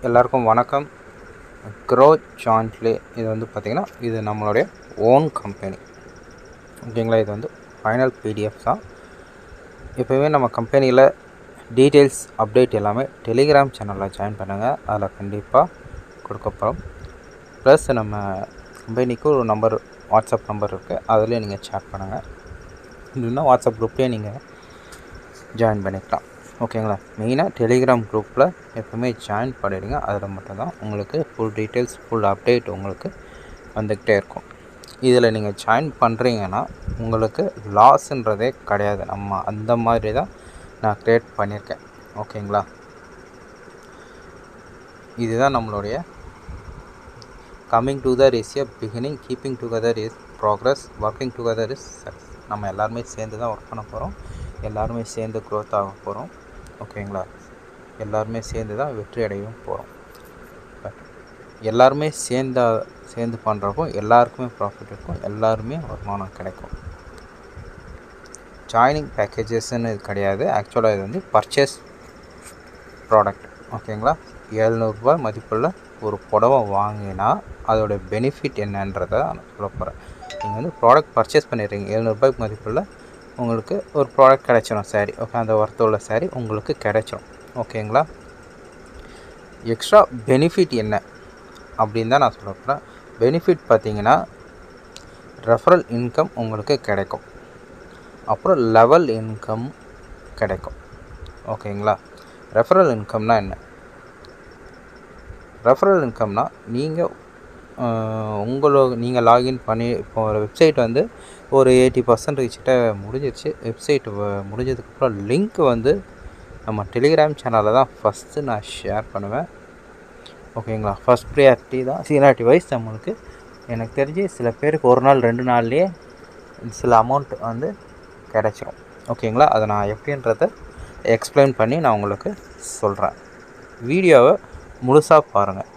எல்லாருக்கும் வணக்கம். Grow jointly இது வந்து பார்த்திங்கன்னா இது நம்மளுடைய ஓன் கம்பெனி, ஓகேங்களா. இது வந்து ஃபைனல் பிடிஎஃப் தான். எப்போயுமே நம்ம கம்பெனியில் டீட்டெயில்ஸ் அப்டேட் எல்லாமே டெலிகிராம் சேனலில் ஜாயின் பண்ணுங்கள். அதில் கண்டிப்பாக கொடுக்கப்படும். ப்ளஸ் நம்ம கம்பெனிக்கு ஒரு நம்பர், வாட்ஸ்அப் நம்பர் இருக்குது, அதிலே நீங்கள் சேட் பண்ணுங்கள். இல்லைன்னா வாட்ஸ்அப் குரூப்லேயே நீங்கள் ஜாயின் பண்ணிக்கலாம், ஓகேங்களா. மெயினாக டெலிகிராம் குரூப்பில் எப்போவுமே ஜாயின் பண்ணிடுங்க. அதில் மட்டும்தான் உங்களுக்கு ஃபுல் டீட்டெயில்ஸ், ஃபுல் அப்டேட் உங்களுக்கு வந்துக்கிட்டே இருக்கும். இதில் நீங்கள் ஜாயின் பண்ணுறீங்கன்னா உங்களுக்கு லாஸுன்றதே கிடையாது. நம்ம அந்த மாதிரி தான் நான் க்ரியேட் பண்ணியிருக்கேன், ஓகேங்களா. இதுதான் நம்மளுடைய coming together is a beginning, keeping together is progress, working together is success. நம்ம எல்லாருமே சேர்ந்து தான் ஒர்க் பண்ண போகிறோம், எல்லாருமே சேர்ந்து க்ரோத் ஆக போகிறோம், ஓகேங்களா. எல்லாருமே சேர்ந்து தான் வெற்றி அடையவும் போகிறோம். பட் எல்லாருமே சேர்ந்து பண்ணுறப்போ எல்லாருக்குமே ப்ராஃபிட் இருக்கும், எல்லாருமே வருமானம் கிடைக்கும். ஜாயினிங் பேக்கேஜஸ்ன்னு இது கிடையாது. ஆக்சுவலாக இது வந்து பர்ச்சேஸ் ப்ராடக்ட், ஓகேங்களா. 700 ரூபாய் மதிப்புள்ள ஒரு புடவை வாங்கினா அதோடய பெனிஃபிட் என்னன்றதை நான் சொல்ல போகிறேன். நீங்கள் வந்து ப்ராடக்ட் பர்ச்சேஸ் பண்ணிடுறீங்க, 700 ரூபாய்க்கு மதிப்புள்ள உங்களுக்கு ஒரு ப்ராடக்ட் கிடைச்சிடும், சாரி, ஓகே. அந்த ஒர்த்துள்ள சாரி உங்களுக்கு கிடைச்சிடும், ஓகேங்களா. எக்ஸ்ட்ரா பெனிஃபிட் என்ன அப்படின்னு தான் நான் சொல்ல போகிறேன். பெனிஃபிட் பார்த்திங்கன்னா ரெஃபரல் இன்கம் உங்களுக்கு கிடைக்கும், அப்புறம் லெவல் இன்கம் கிடைக்கும், ஓகேங்களா. ரெஃபரல் இன்கம்னா என்ன? ரெஃபரல் இன்கம்னா நீங்கள் லாகின் பண்ணி, இப்போ ஒரு வெப்சைட் வந்து ஒரு 80% கிட்ட முடிஞ்சிருச்சு. வெப்சைட் முடிஞ்சதுக்கப்புறம் லிங்க் வந்து நம்ம டெலிகிராம் சேனலில் தான் ஃபஸ்ட்டு நான் ஷேர் பண்ணுவேன், ஓகேங்களா. ஃபஸ்ட் ப்ரியாரிட்டி தான். சீனியாரிட்டி வைஸ் நம்மளுக்கு எனக்கு தெரிஞ்சு சில பேருக்கு ஒரு நாள் 2 நாள்லேயே சில அமௌண்ட் வந்து கிடச்சிரும், ஓகேங்களா. அதை நான் எப்படின்றத எக்ஸ்பிளைன் பண்ணி நான் உங்களுக்கு சொல்கிறேன். வீடியோவை முழுசாக பாருங்கள்,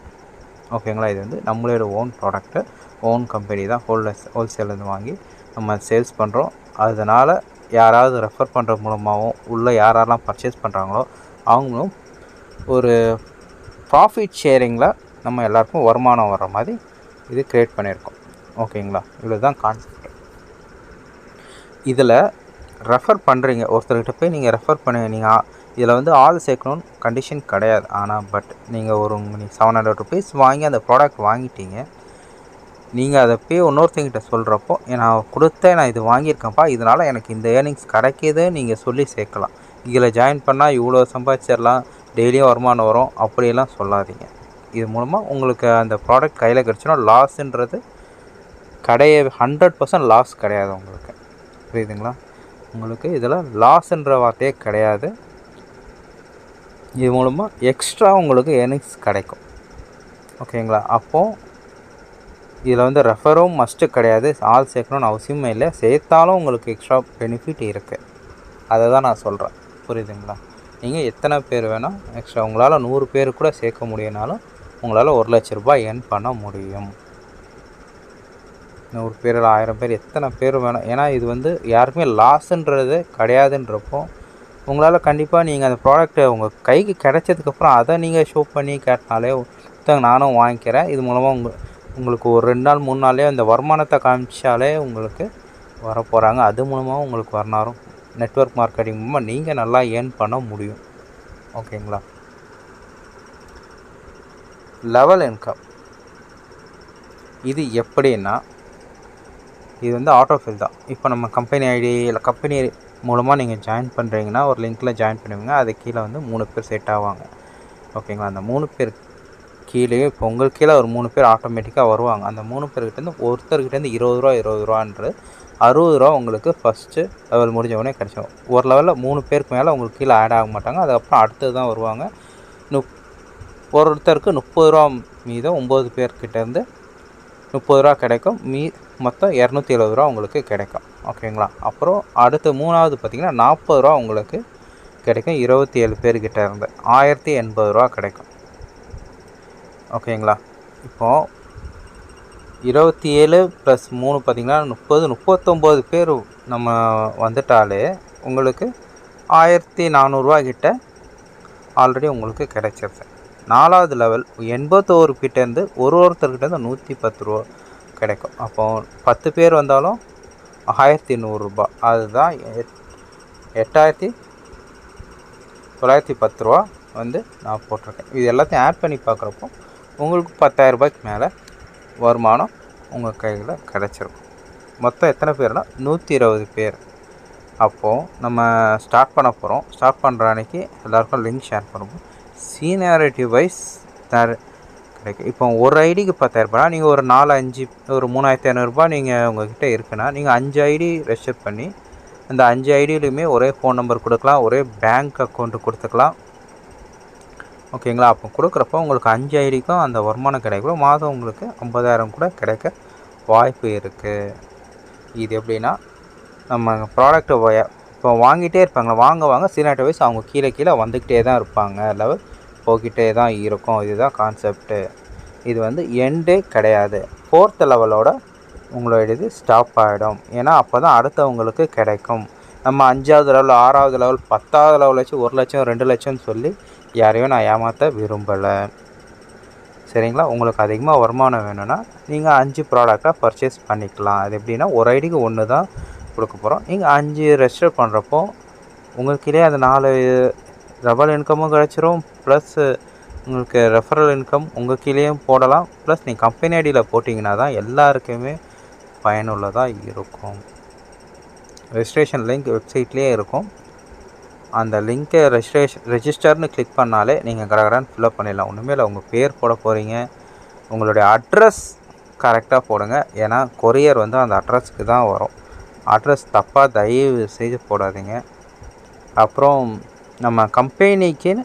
ஓகேங்களா. இது வந்து நம்மளோட ஓன் ப்ராடக்ட்டு, ஓன் கம்பெனி தான். ஹோல்சேலேருந்து வாங்கி நம்ம சேல்ஸ் பண்ணுறோம். அதனால் யாராவது ரெஃபர் பண்ணுற மூலமாகவும் உள்ளே யாரெல்லாம் பர்ச்சேஸ் பண்ணுறாங்களோ அவங்களும் ஒரு ப்ராஃபிட் ஷேரிங்கில் நம்ம எல்லாருக்கும் வருமானம் வர்ற மாதிரி இது க்ரியேட் பண்ணியிருக்கோம், ஓகேங்களா. இவ்வளோ தான் கான்செப்ட். இதில் ரெஃபர் பண்ணுறீங்க, ஒருத்தர்கிட்ட போய் நீங்கள் ரெஃபர் பண்ணி, நீங்கள் இதில் வந்து ஆள் சேர்க்கணுன்னு கண்டிஷன் கிடையாது. ஆனால் பட் நீங்கள் நீங்கள் 700 ருபீஸ் வாங்கி அந்த ப்ராடக்ட் வாங்கிட்டீங்க, நீங்கள் அதை போய் இன்னொருத்தங்கிட்ட சொல்கிறப்போ, நான் இது வாங்கியிருக்கேன்ப்பா, இதனால் எனக்கு இந்த ஏர்னிங்ஸ் கிடைக்கிது நீங்கள் சொல்லி சேர்க்கலாம். இதில் ஜாயின் பண்ணால் இவ்வளோ சம்பாதிச்சிடலாம், டெய்லியும் வருமானம் வரும், அப்படியெல்லாம் சொல்லாதீங்க. இது மூலமாக உங்களுக்கு அந்த ப்ராடக்ட் கையில் கிடச்சினா லாஸுன்றது கிடையாது, 100% லாஸ் கிடையாது உங்களுக்கு, புரியுதுங்களா. உங்களுக்கு இதில் லாஸுன்ற வார்த்தையே கிடையாது. இது மூலமாக எக்ஸ்ட்ரா உங்களுக்கு ஏர்னிங்ஸ் கிடைக்கும், ஓகேங்களா. அப்போது இதில் வந்து ரெஃபரும் மஸ்ட்டு கிடையாது, ஆள் சேர்க்கணுன்னு அவசியமே இல்லை. சேர்த்தாலும் உங்களுக்கு எக்ஸ்ட்ரா பெனிஃபிட் இருக்குது, அதை தான் நான் சொல்கிறேன், புரியுதுங்களா. நீங்கள் எத்தனை பேர் வேணால் எக்ஸ்ட்ரா, உங்களால் 100 பேர் கூட சேர்க்க முடியும்னாலும் உங்களால் 1 லட்ச ரூபாய் ஏர்ன் பண்ண முடியும். 100 பேர் 1000 பேர், எத்தனை பேர் வேணும். ஏன்னா இது வந்து யாருக்குமே லாஸுன்றது கிடையாதுன்றப்போ உங்களால் கண்டிப்பாக நீங்கள் அந்த ப்ராடக்ட்டை உங்கள் கைக்கு கிடைச்சதுக்கப்புறம் அதை நீங்கள் ஷோ பண்ணி கேட்டாலே நானும் வாங்கிக்கிறேன், இது மூலமாக உங்களுக்கு ஒரு 2 நாள் 3 நாள்லேயே அந்த வருமானத்தை காமிச்சாலே உங்களுக்கு வரப்போகிறாங்க. அது மூலமாக உங்களுக்கு வரணும். நெட்வொர்க் மார்க்கெட்டிங் மூலமாக நீங்கள் நல்லா ஏர்ன் பண்ண முடியும், ஓகேங்களா. லெவல் இன்கம் இது எப்படின்னா, இது வந்து ஆட்டோஃபில் தான். இப்போ நம்ம கம்பெனி ஐடி இல்லை கம்பெனி மூலமாக நீங்கள் ஜாயின் பண்ணுறீங்கன்னா ஒரு லிங்க்கில் ஜாயின் பண்ணுவீங்க, அது கீழே வந்து 3 பேர் செட் ஆவாங்க, ஓகேங்களா. அந்த 3 பேர் கீழே இப்போ உங்களுக்கு கீழே ஒரு 3 பேர் ஆட்டோமேட்டிக்காக வருவாங்க. அந்த 3 பேர்கிட்டேருந்து ஒருத்தர்கிட்டேருந்து 20 ரூபான்றது 60 ரூபா உங்களுக்கு ஃபஸ்ட்டு லெவல் முடிஞ்ச உடனே கிடச்சிடும். ஒரு லெவலில் 3 பேருக்கு மேலே உங்களுக்கு கீழே ஆட் ஆக மாட்டாங்க, அதுக்கப்புறம் அடுத்தது தான் வருவாங்க. ஒருத்தருக்கு 30 ரூபா மீதம் 9 பேர்கிட்டேருந்து 30 ரூபா கிடைக்கும். மொத்தம் 270 ரூபா உங்களுக்கு கிடைக்கும், ஓகேங்களா. அப்புறம் அடுத்து 3வது பார்த்திங்கன்னா 40 ரூபா உங்களுக்கு கிடைக்கும். 27 பேர்கிட்ட இருந்து 1080 ரூபா கிடைக்கும், ஓகேங்களா. இப்போது 27 + 3 பார்த்திங்கன்னா 39 பேர் நம்ம வந்துட்டாலே உங்களுக்கு 1400 ரூபா கிட்ட ஆல்ரெடி உங்களுக்கு கிடைச்சிருது, 4வது லெவல் 81 கிட்டேருந்து ஒருத்தர்கிட்டேருந்து 110 ரூபா கிடைக்கும். அப்போ 10 பேர் வந்தாலும் 1100 ரூபா. அதுதான் 8910 ரூபா வந்து நான் போட்டிருக்கேன். இது எல்லாத்தையும் ஆட் பண்ணி பார்க்குறப்போ உங்களுக்கு 10,000 ரூபாய்க்கு மேலே வருமானம் உங்கள் கையில் கிடச்சிருக்கும். மொத்தம் எத்தனை பேர்னா 120 பேர். அப்போது நம்ம ஸ்டார்ட் பண்ண போகிறோம். ஸ்டார்ட் பண்ணுற அன்றைக்கி எல்லாேருக்கும் லிங்க் ஷேர் பண்ணுவோம். சீனியாரிட்டி வைஸ் கிடைக்கும். இப்போ ஒரு ஐடிக்கு 10,000 ரூபாய், நீங்கள் ஒரு 4-5 ஒரு 3,500 நீங்கள் உங்கள்கிட்ட இருக்குன்னா நீங்கள் 5 ஐடி ரெஜிஸ்டர் பண்ணி அந்த 5 ஐடியிலையுமே ஒரே ஃபோன் நம்பர் கொடுக்கலாம், ஒரே பேங்க் அக்கௌண்ட்டு கொடுத்துக்கலாம். ஓகேங்களா? அப்போ கொடுக்குறப்போ உங்களுக்கு 5 ஐடிக்கும் அந்த வருமானம் கிடைக்கும். மாதம் உங்களுக்கு 50,000 கூட கிடைக்க வாய்ப்பு இருக்குது. இது எப்படின்னா நம்ம ப்ராடக்ட்டை இப்போ வாங்கிட்டே இருப்பாங்க. வாங்க சீனியாரிட்டி வைஸ் அவங்க கீழே வந்துக்கிட்டே தான் இருப்பாங்க. லெவல் போய்கிட்டே தான் இருக்கும். இதுதான் கான்செப்ட்டு. இது வந்து எண்டே கிடையாது. 4th லெவலோட உங்களோட இது ஸ்டாப் ஆகிடும். ஏன்னா அப்போ தான் அடுத்தவங்களுக்கு கிடைக்கும். நம்ம 5வது லெவல், 6வது லெவல், 10வது லெவல் வச்சு 1 லட்சம் 2 லட்சம்னு சொல்லி யாரையும் நான் ஏமாற்ற விரும்பலை. சரிங்களா? உங்களுக்கு அதிகமாக வருமானம் வேணும்னா நீங்கள் 5 ப்ராடக்டாக பர்ச்சேஸ் பண்ணிக்கலாம். அது எப்படின்னா ஒரு ஐடிக்கு 1 தான் கொடுக்க போகிறோம். நீங்கள் 5 ரெஜிஸ்டர் பண்ணுறப்போ உங்களுக்கிட்டே அந்த 4 டபுள் இன்கமும் கிடச்சிரும். ப்ளஸ் உங்களுக்கு ரெஃபரல் இன்கம் உங்கள் கீழேயும் போடலாம். ப்ளஸ் நீங்கள் கம்பெனி ஐடியில் போட்டிங்கன்னா தான் எல்லாருக்குமே பயனுள்ளதாக இருக்கும். ரெஜிஸ்ட்ரேஷன் லிங்க் வெப்சைட்லேயே இருக்கும். அந்த லிங்க்கை ரெஜிஸ்டர்னு கிளிக் பண்ணாலே நீங்கள் கடகடான்னு ஃபில்அப் பண்ணிடலாம். ஒன்றுமே இல்லை, உங்கள் பேர் போட போகிறீங்க, உங்களுடைய அட்ரஸ் கரெக்டாக போடுங்க. ஏன்னா கொரியர் வந்து அந்த அட்ரஸ்க்கு தான் வரும். அட்ரஸ் தப்பாக தயவு செய்து போடாதீங்க. அப்புறம் நம்ம கம்பெனிக்குன்னு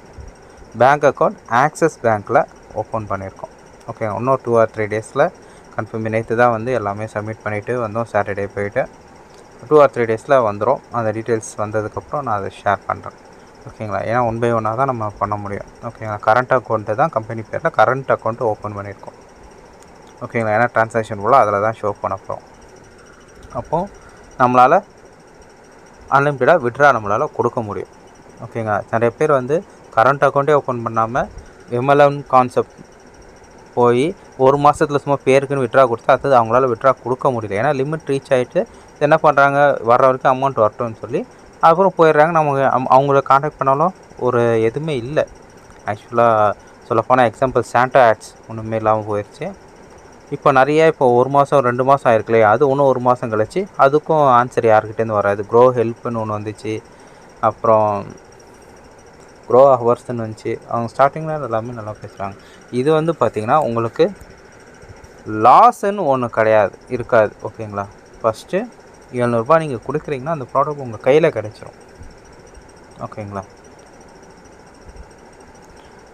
பேங்க் அக்கௌண்ட் ஆக்சிஸ் பேங்க்கில் ஓப்பன் பண்ணியிருக்கோம். ஓகே, இன்னும் 2 or 3 டேஸில் கன்ஃபார்ம். நேற்று தான் வந்து எல்லாமே சப்மிட் பண்ணிவிட்டு வந்தோம். சாட்டர்டே போயிட்டு 2 or 3 டேஸில் வந்துடும். அந்த டீட்டெயில்ஸ் வந்ததுக்கப்புறம் நான் அதை ஷேர் பண்ணுறேன். ஓகேங்களா? ஏன்னா 1 by 1 தான் நம்ம பண்ண முடியும். ஓகேங்களா? கரண்ட் அக்கௌண்ட்டு தான் கம்பெனி பேரில் கரண்ட் அக்கௌண்ட்டு ஓப்பன் பண்ணியிருக்கோம். ஓகேங்களா? ஏன்னா ட்ரான்சாக்ஷன் ஃபுல்லாக அதில் தான் ஷோ பண்ண போகிறோம். அப்போது நம்மளால் அன்லிமிட்டடாக விட்ரா நம்மளால் கொடுக்க முடியும். ஓகேங்களா? நிறைய பேர் வந்து கரண்ட் அக்கௌண்ட்டே ஓப்பன் பண்ணாமல் எம்எல்எம் கான்செப்ட் போய் 1 மாதத்தில் சும்மா பேருக்குன்னு விட்ரா கொடுத்தா அது அவங்களால விட்ரா கொடுக்க முடியல. ஏன்னா லிமிட் ரீச் ஆகிட்டு என்ன பண்ணுறாங்க, வர்ற வரைக்கும் அமௌண்ட் வரட்டும்னு சொல்லி அப்புறம் போயிடுறாங்க. நம்ம அவங்கள காண்டாக்ட் பண்ணாலும் ஒரு எதுவுமே இல்லை. ஆக்சுவலாக சொல்லப்போனால் எக்ஸாம்பிள் சாண்டா ஆட்ஸ் ஒன்றுமே இல்லாமல் போயிடுச்சு. இப்போ நிறைய இப்போ 1 மாதம் 2 மாதம் ஆயிருக்குல்லையே, அது இன்னும் 1 மாதம் கழிச்சு அதுக்கும் ஆன்சர் யாருக்கிட்டேருந்து வராது. க்ரோ ஹெல்ப்னு ஒன்று வந்துச்சு, அப்புறம் க்ரோ ஹவர்ஸ்ன்னு வந்துச்சு. அவங்க ஸ்டார்டிங்கில் எல்லாமே நல்லா பேசுகிறாங்க. இது வந்து பார்த்திங்கன்னா உங்களுக்கு லாஸ்ன்னு ஒன்று இருக்காது. ஓகேங்களா? ஃபஸ்ட்டு 700 ரூபாய் நீங்கள் கொடுக்குறீங்கன்னா அந்த ப்ராடக்ட் உங்கள் கையில் கிடச்சிரும். ஓகேங்களா?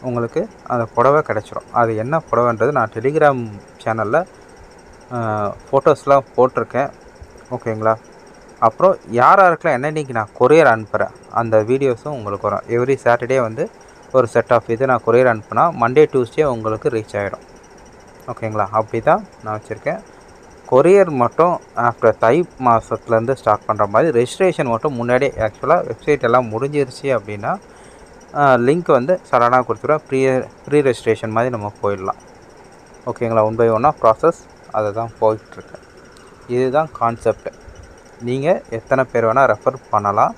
உங்களுக்கு அந்த புடவை கிடச்சிரும். அது என்ன புடவைன்றது நான் டெலிகிராம் சேனலில் ஃபோட்டோஸ்லாம் போட்டிருக்கேன். ஓகேங்களா? அப்புறம் யாருக்கெல்லாம் என்னென்னைக்கு நான் கொரியர் அனுப்புகிறேன் அந்த வீடியோஸும் உங்களுக்கு வரும். எவ்ரி சாட்டர்டே வந்து ஒரு செட் ஆஃப் இது நான் கொரியர் அனுப்புனா மண்டே டியூஸ்டே உங்களுக்கு ரீச் ஆகிடும். ஓகேங்களா? அப்படி தான் நான் வச்சுருக்கேன். கொரியர் மட்டும் ஆஃப்டர் தை மாதத்துலேருந்து ஸ்டார்ட் பண்ணுற மாதிரி, ரெஜிஸ்ட்ரேஷன் மட்டும் முன்னாடியே ஆக்சுவலாக வெப்சைட் எல்லாம் முடிஞ்சிருச்சு அப்படின்னா லிங்க் வந்து சடனாக கொடுத்துருவேன். ப்ரீ ரெஜிஸ்ட்ரேஷன் மாதிரி நம்ம போயிடலாம். ஓகேங்களா? 1 by 1 ப்ராசஸ் அதை தான் போயிட்டுருக்கு. இதுதான் கான்செப்ட். நீங்கள் எத்தனை பேர் வேணால் ரெஃபர் பண்ணலாம்.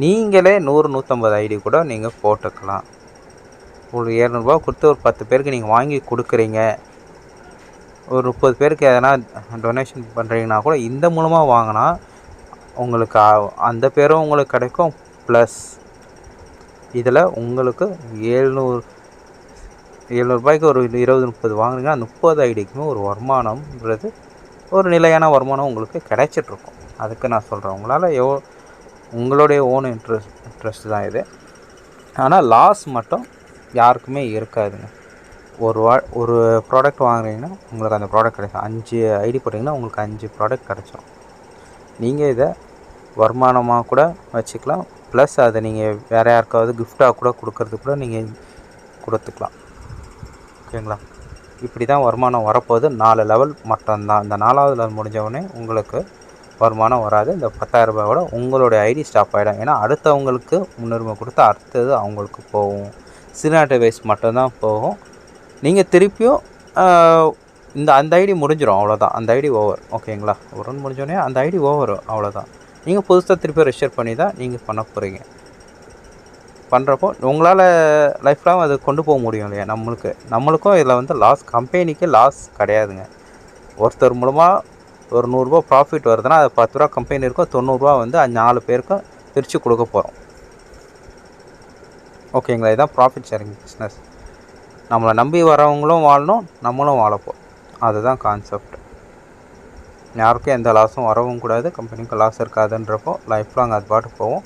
நீங்களே 100-150 ஐடி கூட நீங்கள் போட்டுக்கலாம். ஒரு 700 ரூபா கொடுத்து ஒரு 10 பேருக்கு நீங்கள் வாங்கி கொடுக்குறீங்க, ஒரு 30 பேருக்கு எதனா டொனேஷன் பண்ணுறீங்கன்னா கூட இந்த மூலமாக வாங்கினா உங்களுக்கு அந்த பேரும் உங்களுக்கு கிடைக்கும். ப்ளஸ் இதில் உங்களுக்கு 700 ரூபாய்க்கு ஒரு 20-30 வாங்குறீங்கன்னா 30 ஐடிக்குமே ஒரு வருமானம்ன்றது ஒரு நிலையான வருமானம் உங்களுக்கு கிடைச்சிட்ருக்கும். அதுக்கு நான் சொல்கிறேன், உங்களால் உங்களுடைய ஓன் இன்ட்ரெஸ்ட் தான் இது. ஆனால் லாஸ் மட்டும் யாருக்குமே இருக்காதுங்க. ஒரு ப்ராடக்ட் வாங்குறீங்கன்னா உங்களுக்கு அந்த ப்ராடக்ட் கிடைக்கும். 5 ஐடி போட்டிங்கன்னா உங்களுக்கு 5 ப்ராடக்ட் கிடைச்சிடும். நீங்கள் இதை வருமானமாக கூட வச்சுக்கலாம். ப்ளஸ் அதை நீங்கள் வேறு யாருக்காவது கிஃப்டாக கூட கொடுக்கறதுக்கு கூட நீங்கள் கொடுத்துக்கலாம். ஓகேங்களா? இப்படி தான் வருமானம் வரப்போகுது. 4 லெவல் மட்டும்தான். இந்த 4வது லெவல் முடிஞ்சவுடனே உங்களுக்கு வருமானம் வராது. இந்த 10,000 ரூபாயோட உங்களுடைய ஐடி ஸ்டாப் ஆகிடும். ஏன்னா அடுத்தவங்களுக்கு முன்னுரிமை கொடுத்து அடுத்தது அவங்களுக்கு போகும். சீனியாரிட்டி வைஸ் மட்டும்தான் போகும். நீங்கள் திருப்பியும் அந்த ஐடி முடிஞ்சிடும், அவ்வளோதான். அந்த ஐடி ஓவர். ஓகேங்களா? ஒரு ரன் முடிஞ்சோடனே அந்த ஐடி ஓவர், அவ்வளோதான். நீங்கள் புதுசாக திருப்பி ரெஜிஸ்டர் பண்ணி தான் நீங்கள் பண்ண போகிறீங்க. பண்ணுறப்போ உங்களால் லைஃப் லாங் அது கொண்டு போக முடியும் இல்லையா? நம்மளுக்கும் இதில் வந்து லாஸ், கம்பெனிக்கு லாஸ் கிடையாதுங்க. ஒருத்தர் மூலமாக ஒரு 100 ப்ராஃபிட் வருதுன்னா அது 10 ரூபா கம்பெனி இருக்கும், 90 வந்து 4 பேருக்கும் பிரித்து கொடுக்க போகிறோம். ஓகேங்களா? இதுதான் ப்ராஃபிட் ஷேரிங் பிஸ்னஸ். நம்மளை நம்பி வரவங்களும் வாழணும், நம்மளும் வாழப்போம். அதுதான் கான்செப்ட். யாருக்கும் எந்த லாஸும் வரவும் கூடாது, கம்பெனிக்கு லாஸ் இருக்காதுன்றப்போ லைஃப் லாங் அது பாட்டு போகும்.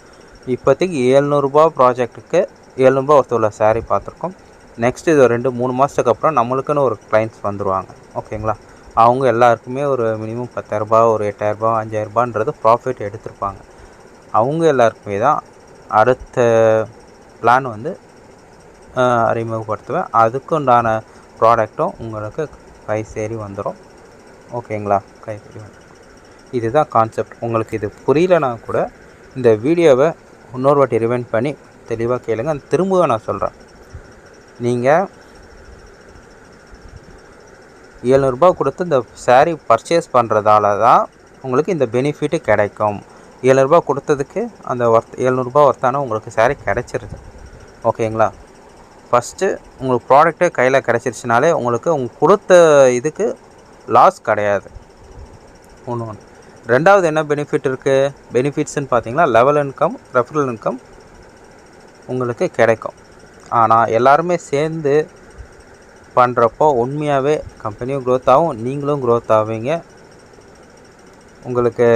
இப்போதைக்கு 700 ப்ராஜெக்ட்டுக்கு 700 ஒருத்தர் சாரீ பார்த்துருக்கோம். நெக்ஸ்ட் இது 2-3 மாதத்துக்கு அப்புறம் நம்மளுக்குன்னு ஒரு கிளைண்ட்ஸ் வந்துடுவாங்க. ஓகேங்களா? அவங்க எல்லாருக்குமே ஒரு மினிமம் 10,000, ஒரு 8,000, 5,000ன்றது ப்ராஃபிட் எடுத்திருப்பாங்க. அவங்க எல்லாருக்குமே தான் அடுத்த பிளான் வந்து அறிமுகப்படுத்துவேன். அதுக்குண்டான ப்ராடக்ட்டும் உங்களுக்கு கை சேரி வந்துடும். ஓகேங்களா? கை சேரி வந்துடும். இதுதான் கான்செப்ட். உங்களுக்கு இது புரியலனா கூட இந்த வீடியோவை இன்னொரு வாட்டி ரிவைண்ட் பண்ணி தெளிவாக கேளுங்க. திரும்பவும் நான் சொல்கிறேன், நீங்கள் 700 கொடுத்து இந்த சாரீ பர்ச்சேஸ் பண்ணுறதால தான் உங்களுக்கு இந்த பெனிஃபிட்டு கிடைக்கும். 700 கொடுத்ததுக்கு அந்த 700 ஒர்த்தான உங்களுக்கு சாரீ கிடச்சிருது. ஓகேங்களா? ஃபஸ்ட்டு உங்களுக்கு ப்ராடக்ட்டே கையில் கிடச்சிருச்சுனாலே உங்களுக்கு கொடுத்த இதுக்கு லாஸ் கிடையாது. ஒன்று. ரெண்டாவது என்ன பெனிஃபிட் இருக்குது? பெனிஃபிட்ஸ்ன்னு பார்த்தீங்கன்னா லெவல் இன்கம், ரெஃபரல் இன்கம் உங்களுக்கு கிடைக்கும். ஆனால் எல்லாருமே சேர்ந்து பண்ணுறப்போ உண்மையாகவே கம்பெனியும் க்ரோத் ஆகும், நீங்களும் க்ரோத் ஆவீங்க. உங்களுக்கு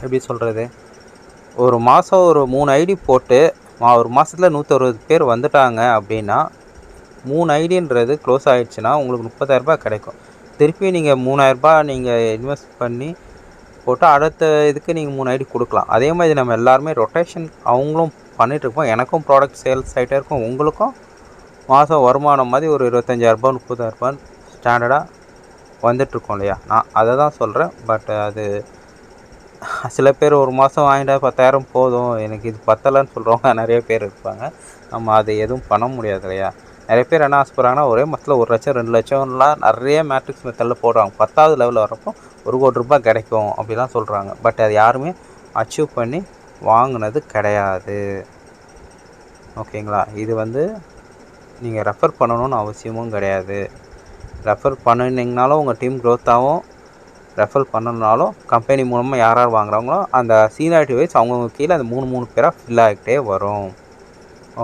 எப்படி சொல்கிறது, ஒரு மாதம் ஒரு 3 ஐடி போட்டு ஒரு மாதத்தில் 160 பேர் வந்துட்டாங்க அப்படின்னா 3 ஐடின்றது க்ளோஸ் ஆகிடுச்சுன்னா உங்களுக்கு 30,000 கிடைக்கும். திருப்பி நீங்கள் 3,000 நீங்கள் இன்வெஸ்ட் பண்ணி போட்டு அடுத்த இதுக்கு நீங்கள் 3 ஐடி கொடுக்கலாம். அதே மாதிரி நம்ம எல்லாருமே ரொட்டேஷன் அவங்களும் பண்ணிகிட்ருப்போம். எனக்கும் ப்ராடக்ட் சேல்ஸ் ஆகிட்டே இருக்கும், உங்களுக்கும் மாதம் வருமானம் மாதிரி ஒரு 25,000, 30,000 ஸ்டாண்டர்டாக வந்துட்டுருக்கோம் இல்லையா? நான் அதை தான் சொல்கிறேன். பட் அது சில பேர் ஒரு மாதம் வாங்கிட்டா 10,000 போதும், எனக்கு இது பத்தலைன்னு சொல்கிறவங்க நிறைய பேர் இருப்பாங்க. நம்ம அது எதுவும் பண்ண முடியாது இல்லையா? நிறைய பேர் என்ன ஆசைப்படுறாங்கன்னா ஒரே மாதத்தில் 1 லட்சம் 2 லட்சம்லாம் நிறைய மேட்ரிக்ஸ் மெத்தடில் போடுறாங்க. 10வது லெவலில் வரப்போ 1 கோடி ரூபாய் கிடைக்கும் அப்படிலாம் சொல்கிறாங்க. பட் அது யாருமே அச்சீவ் பண்ணி வாங்கினது கிடையாது. ஓகேங்களா? இது வந்து நீங்கள் ரெஃபர் பண்ணணும்னு அவசியமும் கிடையாது. ரெஃபர் பண்ணினீங்கனாலும் உங்கள் டீம் க்ரோத் ஆகும். ரெஃபர் பண்ணணுனாலும் கம்பெனி மூலமாக யார் யார் வாங்குறாங்களோ அந்த சீனியாரிட்டி வைஸ் அவங்கவுங்க கீழே அந்த 3 பேராக ஃபில் ஆகிட்டே வரும்.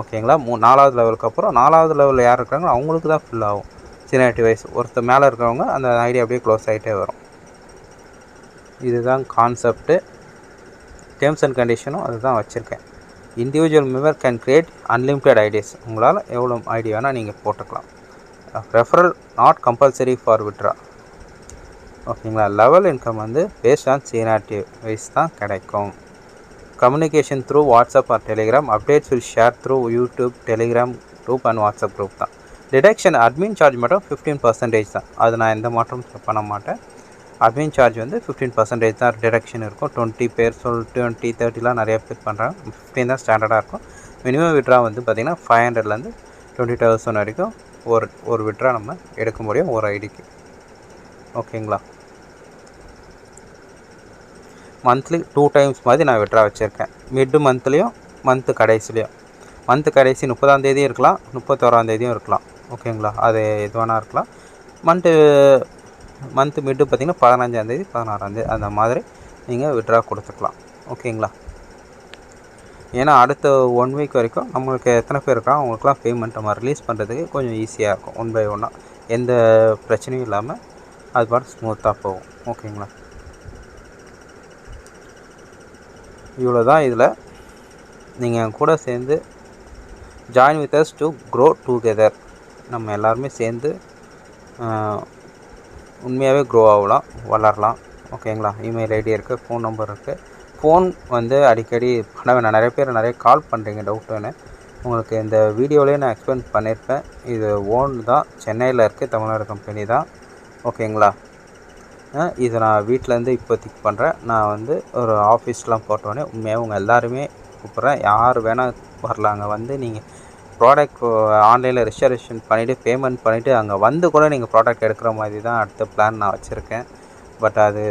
ஓகேங்களா? 4வது லெவலுக்கு அப்புறம் 4வது லெவலில் யார் இருக்கிறாங்களோ அவங்களுக்கு தான் ஃபில் ஆகும் சீனியாரிட்டி வைஸ். ஒருத்தர் மேலே இருக்கிறவங்க அந்த ஐடியா அப்படியே க்ளோஸ் ஆகிட்டே வரும். இதுதான் கான்செப்ட்டு. டேர்ம்ஸ் அண்ட் கண்டிஷனும் அதுதான் வச்சுருக்கேன். Individual member can create unlimited ideas. உங்களால் எவ்வளோ ஐடியா வேணால் நீங்கள் போட்டுக்கலாம். Referral not compulsory for withdraw. ஓகேங்களா? லெவல் இன்கம் வந்து பேஸ்ட் ஆன் சீனியாரிட்டி வைஸ் தான் கிடைக்கும். Communication through WhatsApp R Telegram. Updates will share through YouTube, Telegram group and WhatsApp group தான். டிடக்ஷன் அட்மின் சார்ஜ் மட்டும் 15% தான். அது நான் எந்த மாற்றமும் பண்ண மாட்டேன். அட்மின் சார்ஜ் வந்து 15% தான் டிடக்ஷன் இருக்கும். 20 பேர் 20, 30லாம் நிறைய பேர் பண்ணுறாங்க. 15 தான் ஸ்டாண்டர்டாக இருக்கும். மினிமம் விட்ரா வந்து பார்த்திங்கன்னா 500லேருந்து 20,000 வரைக்கும் ஒரு விட்ரா நம்ம எடுக்க முடியும் ஒரு ஐடிக்கு. ஓகேங்களா? மந்த்லி 2 டைம்ஸ் மாதிரி நான் விட்ரா வச்சுருக்கேன். மிட்டு மந்த்லேயும் மந்த்து கடைசிலையும். மந்த்து கடைசி 30ஆம் தேதியும் இருக்கலாம், 31ஆம் தேதியும் இருக்கலாம். ஓகேங்களா? அது எது வேணால் இருக்கலாம். மந்த்து மிட்டு பார்த்திங்கன்னா 15ஆம் தேதி, 16ஆம் தேதி அந்த மாதிரி நீங்கள் விட்ரா கொடுத்துக்கலாம். ஓகேங்களா? ஏன்னா அடுத்த 1 வீக் வரைக்கும் நம்மளுக்கு எத்தனை பேர் இருக்காங்க அவங்களுக்குலாம் பேமெண்ட் நம்ம ரிலீஸ் பண்ணுறதுக்கு கொஞ்சம் ஈஸியாக இருக்கும். 1 by 1 எந்த பிரச்சனையும் இல்லாமல் அது பாட்டு ஸ்மூத்தாக போகும். ஓகேங்களா? இவ்வளோ தான். இதில் நீங்கள் கூட சேர்ந்து join with us to grow together. நம்ம எல்லாருமே சேர்ந்து உண்மையாகவே க்ரோ ஆகலாம், வளரலாம். ஓகேங்களா? இமெயில் ஐடி இருக்குது, ஃபோன் நம்பர் இருக்குது. ஃபோன் வந்து அடிக்கடி பண்ண வேணாம். நிறைய பேர் நிறைய கால் பண்ணுறீங்க டவுட்டுன்னு. உங்களுக்கு இந்த வீடியோவிலே நான் எக்ஸ்பிளைன் பண்ணியிருப்பேன். இது ஓன் தான், சென்னையில் இருக்குது, தமிழ்நாடு கம்பெனி தான். ஓகேங்களா? இதை நான் வீட்டிலேருந்து இப்போதைக்கு பண்ணுறேன். நான் வந்து ஒரு ஆஃபீஸ்லாம் போட்டோடனே உண்மையாக உங்கள் எல்லாருமே கூப்பிட்றேன். யார் வேணால் வரலாங்க. வந்து நீங்கள் ப்ராடக்ட் ஆன்லைனில் ரிசர்வேஷன் பண்ணிவிட்டு பேமெண்ட் பண்ணிவிட்டு அங்கே வந்து கூட நீங்கள் ப்ராடக்ட் எடுக்கிற மாதிரி தான் அடுத்த பிளான் நான் வச்சுருக்கேன். பட் அது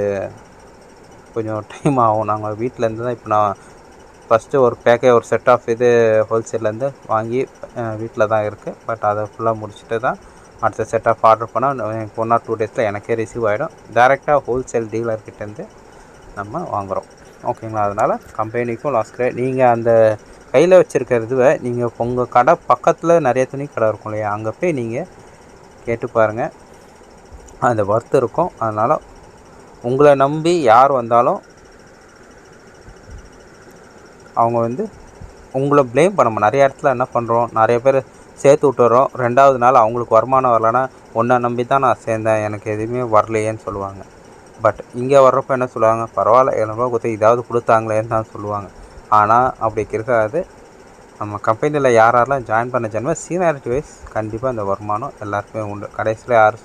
கொஞ்சம் டைம் ஆகும். நாங்கள் வீட்டிலேருந்து தான் இப்போ நான் ஃபஸ்ட்டு ஒரு செட் ஆஃப் இது ஹோல்சேல்லேருந்து வாங்கி வீட்டில் தான் இருக்குது. பட் அதை ஃபுல்லாக முடிச்சுட்டு தான் அடுத்த செட் ஆஃப் ஆர்டர் பண்ணால் எனக்கு 1 or 2 டேஸில் எனக்கே ரிசீவ் ஆகிடும். டேரெக்டாக ஹோல்சேல் டீலர்கிட்டேருந்து நம்ம வாங்குகிறோம். ஓகேங்களா? அதனால் கம்பெனிக்கும் லாஸ் கிடையாது. நீங்கள் அந்த கையில் வச்சுருக்கிறதுவை நீங்கள் உங்கள் கடை பக்கத்தில் நிறைய துணி கடை இருக்கும் இல்லையா, அங்கே போய் நீங்கள் கேட்டு பாருங்கள், அந்த ஒர்த் இருக்கும். அதனால் உங்களை நம்பி யார் வந்தாலும் அவங்க வந்து உங்களை ப்ளேம் பண்ண நிறைய இடத்துல என்ன பண்ணுறோம், நிறைய பேர் சேர்த்து விட்டுறோம். 2வது நாள் அவங்களுக்கு வருமானம் வரலைன்னா ஒன்றை நம்பி தான் நான் சேர்ந்தேன், எனக்கு எதுவுமே வரலையேன்னு சொல்லுவாங்க. பட் இங்கே வர்றப்போ என்ன சொல்லுவாங்க, பரவாயில்ல 700 கொடுத்து இதாவது கொடுத்தாங்களேன்னு தான் சொல்லுவாங்க. ஆனால் அப்படி இருக்காது. நம்ம கம்பெனியில் யாரெல்லாம் ஜாயின் பண்ண சீனியாரிட்டி வைஸ் கண்டிப்பாக இந்த வருமானம் எல்லாருக்குமே உண்டு. கடைசியில்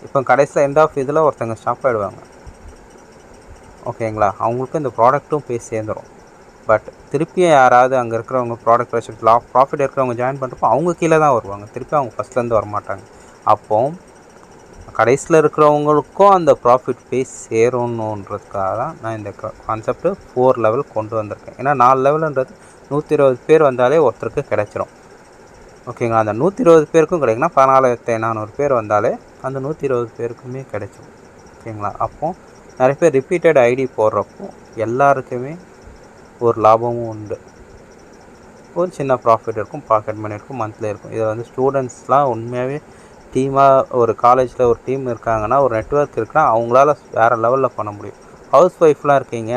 இப்போ கடைசியில் எண்ட் ஆஃப் இதில் ஒருத்தங்க ஸ்டாப் ஆகிடுவாங்க. ஓகேங்களா? அவங்களுக்கும் இந்த ப்ராடக்ட்டும் போய் சேர்ந்துடும். பட் திருப்பியும் யாராவது அங்கே இருக்கிறவங்க ப்ராடக்ட் வச்சுட்டு ப்ராஃபிட் இருக்கிறவங்க ஜாயின் பண்ணுறப்போ அவங்க கீழே தான் வருவாங்க. திருப்பி அவங்க ஃபஸ்ட்லேருந்து வரமாட்டாங்க. அப்போது கடைசியில் இருக்கிறவங்களுக்கும் அந்த ப்ராஃபிட் போய் சேரணுன்றதுக்காக தான் நான் இந்த கான்செப்ட்டு 4 லெவல் கொண்டு வந்திருக்கேன். ஏன்னா 4 லெவலுன்றது 120 பேர் வந்தாலே ஒருத்தருக்கு கிடைச்சிரும். ஓகேங்களா? அந்த 120 பேருக்கும் கிடைக்குன்னா 14,400 பேர் வந்தாலே அந்த 120 பேருக்குமே கிடைச்சிடும். ஓகேங்களா? அப்போது நிறைய பேர் ரிப்பீட்டட் ஐடி போடுறப்போ எல்லாருக்குமே ஒரு லாபமும் உண்டு. ஒரு சின்ன ப்ராஃபிட் இருக்கும், பாக்கெட் மணி இருக்கும், மந்த்லி இருக்கும். இதை வந்து ஸ்டூடெண்ட்ஸ்லாம் உண்மையாகவே டீமாக ஒரு காலேஜில் ஒரு டீம் இருக்காங்கன்னா, ஒரு நெட்வொர்க் இருக்குன்னா அவங்களால வேறு லெவலில் பண்ண முடியும். ஹவுஸ் ஒய்ஃப்லாம் இருக்கீங்க,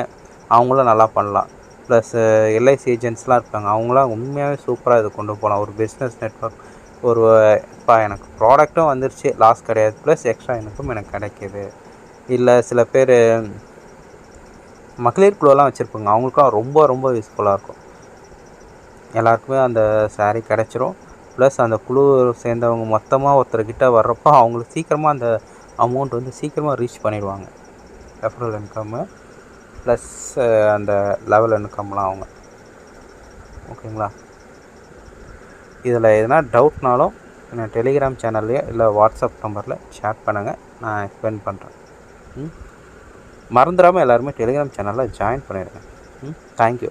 அவங்களும் நல்லா பண்ணலாம். ப்ளஸ் எல்ஐசி ஏஜென்ட்ஸ்லாம் இருப்பாங்க, அவங்களாம் உண்மையாகவே சூப்பராக இது கொண்டு போகலாம். ஒரு பிஸ்னஸ் நெட்வொர்க் ஒரு இப்போ எனக்கு ப்ராடக்ட்டும் வந்துருச்சு, லாஸ் கிடையாது, ப்ளஸ் எக்ஸ்ட்ரா எனக்கு கிடைக்கிது. இல்லை சில பேர் மகளிர் குழுவெல்லாம் வச்சுருப்பாங்க, அவங்களுக்கும் ரொம்ப ரொம்ப யூஸ்ஃபுல்லாக இருக்கும். எல்லாருக்குமே அந்த சாரீ கிடச்சிரும். ப்ளஸ் அந்த குழு சேர்ந்தவங்க மொத்தமாக ஒருத்தர்கிட்ட வர்றப்போ அவங்களுக்கு சீக்கிரமாக அந்த அமௌண்ட் வந்து சீக்கிரமாக ரீச் பண்ணிடுவாங்க. ரெஃபரல் இன்கம்மு ப்ளஸ் அந்த லெவல் இன்கம்லாம் அவங்க. ஓகேங்களா? இதில் எதனா டவுட்னாலும் நான் டெலிகிராம் சேனல்லையோ இல்லை வாட்ஸ்அப் நம்பரில் ஷேர் பண்ணுங்கள், நான் எக்ஸ்பிளைன் பண்ணுறேன். மறந்துடாமல் எல்லாருமே டெலிகிராம் சேனலில் ஜாயின் பண்ணிடுங்க. தேங்க்யூ.